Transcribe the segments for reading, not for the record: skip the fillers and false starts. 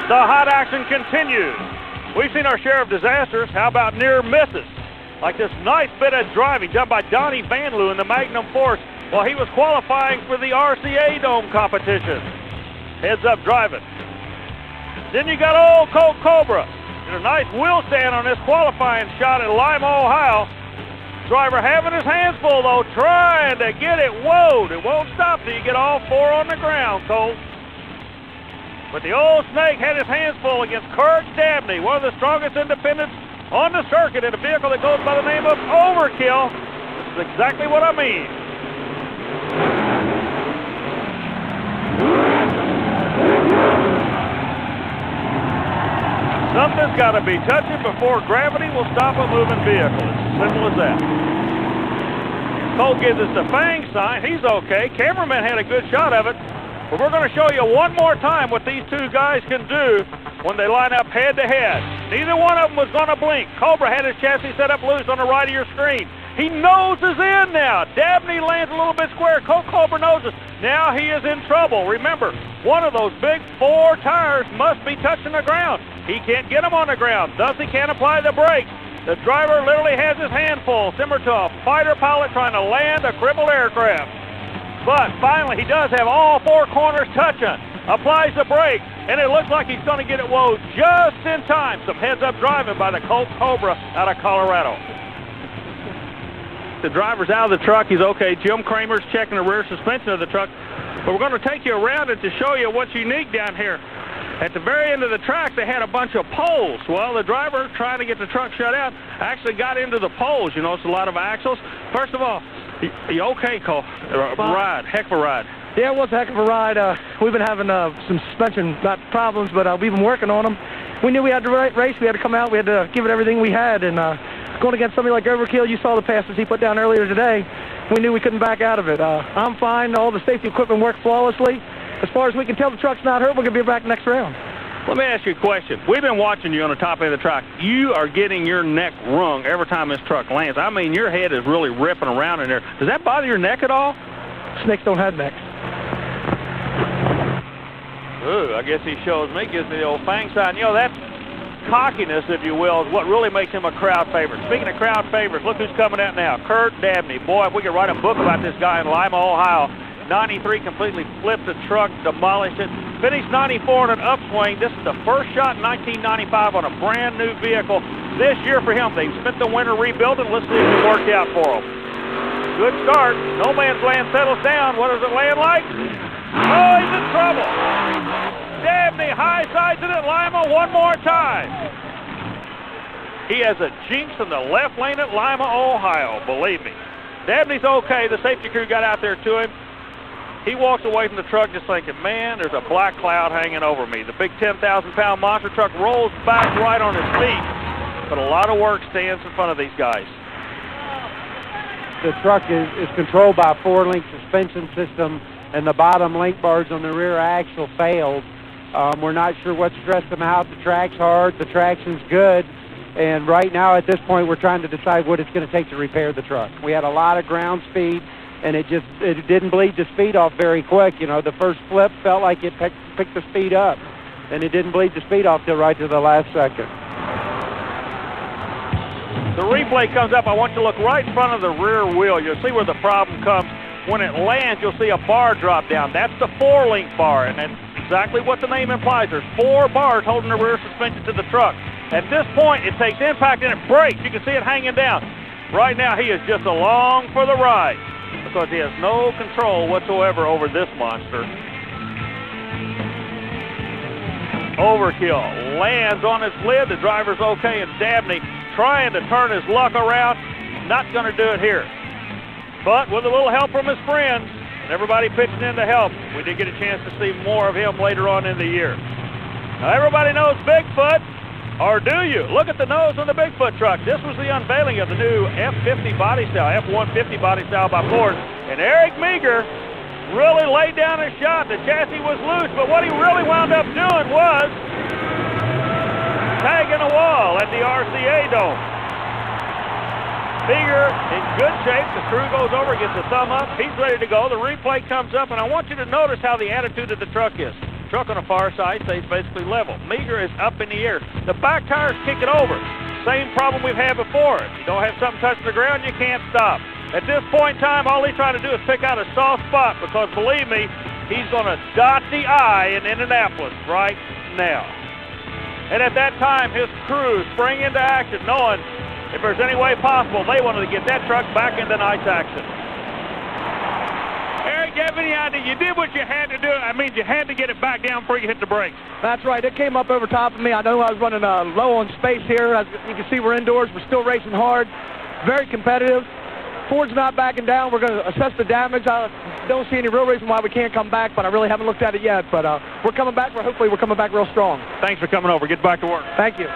The hot action continues. We've seen our share of disasters. How about near misses? Like this nice bit of driving done by Donnie Van Loo in the Magnum Force while he was qualifying for the RCA Dome competition. Heads up driving. Then you got old Colt Cobra. Did a nice wheel stand on this qualifying shot at Lima, Ohio. Driver having his hands full though, trying to get it woed. It won't stop till you get all four on the ground, Colt. But the old snake had his hands full against Kurt Dabney, one of the strongest independents on the circuit in a vehicle that goes by the name of Overkill. This is exactly what I mean. Something's got to be touching before gravity will stop a moving vehicle. It's as simple as that. Colt gives us the Fang sign. He's okay. Cameraman had a good shot of it. But we're going to show you one more time what these two guys can do when they line up head-to-head. Neither one of them was going to blink. Cobra had his chassis set up loose on the right of your screen. He noses in now. Dabney lands a little bit square. Colt Cobra noses. Now he is in trouble. Remember, one of those big four tires must be touching the ground. He can't get them on the ground, thus he can't apply the brakes. The driver literally has his hand full, similar to a fighter pilot trying to land a crippled aircraft. But finally, he does have all four corners touching. Applies the brake, and it looks like he's going to get it woed just in time. Some heads-up driving by the Colt Cobra out of Colorado. The driver's out of the truck. He's okay. Jim Kramer's checking the rear suspension of the truck. But we're going to take you around it to show you what's unique down here. At the very end of the track, they had a bunch of poles. Well, the driver, trying to get the truck shut out, actually got into the poles. You notice a lot of axles. First of all, you okay, Cole? Ride, heck of a ride. Yeah, it was a heck of a ride. We've been having some suspension, not problems, but we've been working on them. We knew we had to race. We had to come out. We had to give it everything we had. And going against somebody like Overkill, you saw the passes he put down earlier today. We knew we couldn't back out of it. I'm fine. All the safety equipment worked flawlessly. As far as we can tell, the truck's not hurt. We're going to be back next round. Let me ask you a question. We've been watching you on the top end of the track. You are getting your neck wrung every time this truck lands. I mean, your head is really ripping around in there. Does that bother your neck at all? Snakes don't have necks. Ooh, I guess he shows me, gives me the old Fang sign. You know, that cockiness, if you will, is what really makes him a crowd favorite. Speaking of crowd favorites, look who's coming out now. Kurt Dabney. Boy, if we could write a book about this guy in Lima, Ohio. 93 completely flipped the truck, demolished it. Finished 94 in an upswing. This is the first shot in 1995 on a brand new vehicle. This year for him, they spent the winter rebuilding. Let's see if it worked out for him. Good start. No Man's Land settles down. What does it land like? Oh, he's in trouble. Dabney high sides it at Lima one more time. He has a jinx in the left lane at Lima, Ohio, believe me. Dabney's okay. The safety crew got out there to him. He walks away from the truck just thinking, man, there's a black cloud hanging over me. The big 10,000-pound monster truck rolls back right on his feet. But a lot of work stands in front of these guys. The truck is controlled by a four-link suspension system, and the bottom link bars on the rear axle failed. We're not sure what stressed them out. The track's hard. The traction's good. And right now, at this point, we're trying to decide what it's going to take to repair the truck. We had a lot of ground speed, and it didn't bleed the speed off very quick. You know, the first flip felt like it picked the speed up, and it didn't bleed the speed off till right to the last second. The replay comes up. I want you to look right in front of the rear wheel. You'll see where the problem comes. When it lands, you'll see a bar drop down. That's the four-link bar, and that's exactly what the name implies. There's four bars holding the rear suspension to the truck. At this point, it takes impact and it breaks. You can see it hanging down. Right now, he is just along for the ride because he has no control whatsoever over this monster. Overkill lands on his lid. The driver's okay, and Dabney trying to turn his luck around. Not going to do it here. But with a little help from his friends and everybody pitching in to help, we did get a chance to see more of him later on in the year. Now, everybody knows Bigfoot. Or do you? Look at the nose on the Bigfoot truck. This was the unveiling of the new F50 body style, F-150 body style by Ford. And Eric Meager really laid down a shot. The chassis was loose, but what he really wound up doing was tagging a wall at the RCA Dome. Meager in good shape. The crew goes over, gets a thumb up. He's ready to go. The replay comes up, and I want you to notice how the attitude of the truck is. Truck on the far side stays basically level. Meager is up in the air. The back tires kick it over. Same problem we've had before. If you don't have something touching the ground, you can't stop. At this point in time, all he's trying to do is pick out a soft spot because, believe me, he's going to dot the I in Indianapolis right now. And at that time, his crew sprang into action, knowing if there's any way possible, they wanted to get that truck back into nice action. Eric, you have any idea? You did what you had to do. I mean, you had to get it back down before you hit the brakes. That's right. It came up over top of me. I know I was running low on space here. As you can see, we're indoors. We're still racing hard. Very competitive. Ford's not backing down. We're going to assess the damage. I don't see any real reason why we can't come back, but I really haven't looked at it yet. But we're coming back. Hopefully we're coming back real strong. Thanks for coming over. Get back to work. Thank you.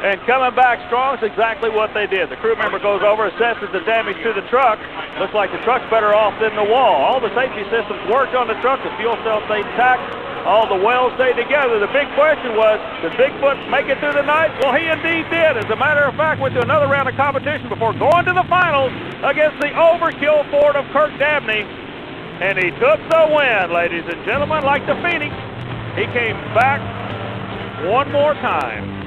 And coming back strong is exactly what they did. The crew member goes over, assesses the damage to the truck. Looks like the truck's better off than the wall. All the safety systems worked on the truck. The fuel cell stayed intact. All the welds stayed together. The big question was, did Bigfoot make it through the night? Well, he indeed did. As a matter of fact, went to another round of competition before going to the finals against the overkill Ford of Kirk Dabney. And he took the win, ladies and gentlemen, like the Phoenix. He came back one more time.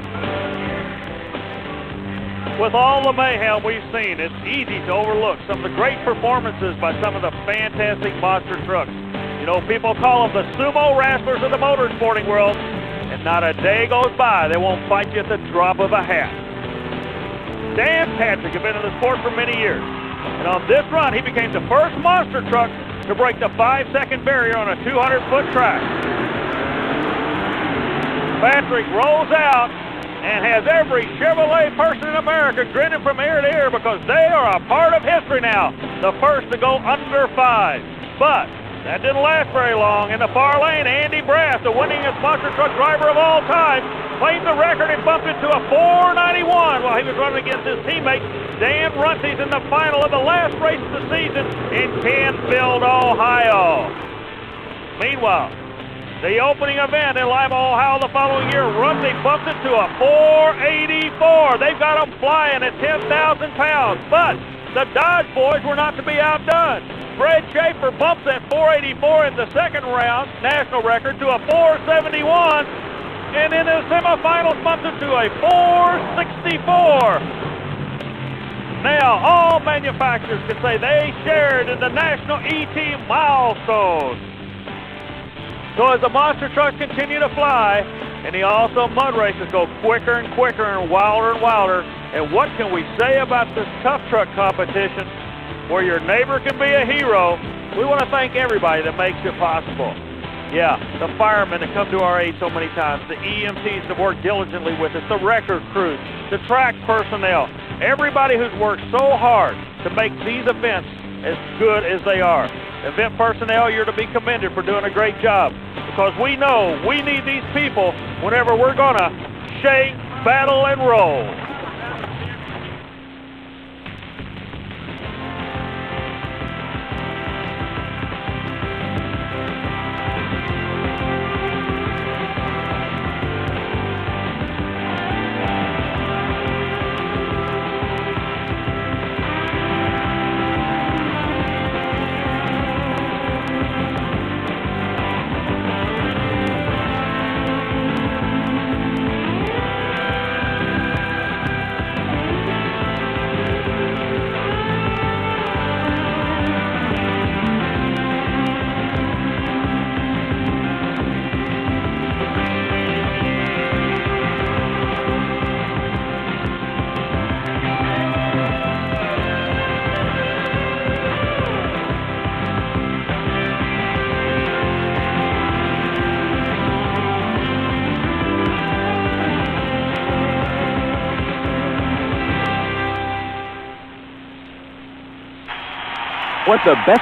With all the mayhem we've seen, it's easy to overlook some of the great performances by some of the fantastic monster trucks. You know, people call them the sumo wrestlers of the motorsporting world, and not a day goes by they won't fight you at the drop of a hat. Dan Patrick has been in the sport for many years, and on this run, he became the first monster truck to break the 5-second barrier on a 200-foot track. Patrick rolls out and has every Chevrolet person in America grinning from ear to ear because they are a part of history now, the first to go under 5. But that didn't last very long. In the far lane, Andy Brass, the winningest monster truck driver of all time, claimed the record and bumped it to a 491 while he was running against his teammate Dan Runties in the final of the last race of the season in Canfield, Ohio. Meanwhile, the opening event in Lima, Ohio the following year, Runtie bumped it to a 484. They've got them flying at 10,000 pounds, but the Dodge boys were not to be outdone. Fred Schaefer bumps that 484 in the second round, national record, to a 471, and in the semifinals bumps it to a 464. Now, all manufacturers can say they shared in the national ET milestone. So as the monster trucks continue to fly, and the also mud races go quicker and quicker and wilder, and what can we say about this tough truck competition where your neighbor can be a hero? We want to thank everybody that makes it possible. Yeah, the firemen that come to our aid so many times, the EMTs that work diligently with us, the record crews, the track personnel, everybody who's worked so hard to make these events as good as they are. Event personnel, you're to be commended for doing a great job because we know we need these people whenever we're going to shake, battle, and roll. What's the best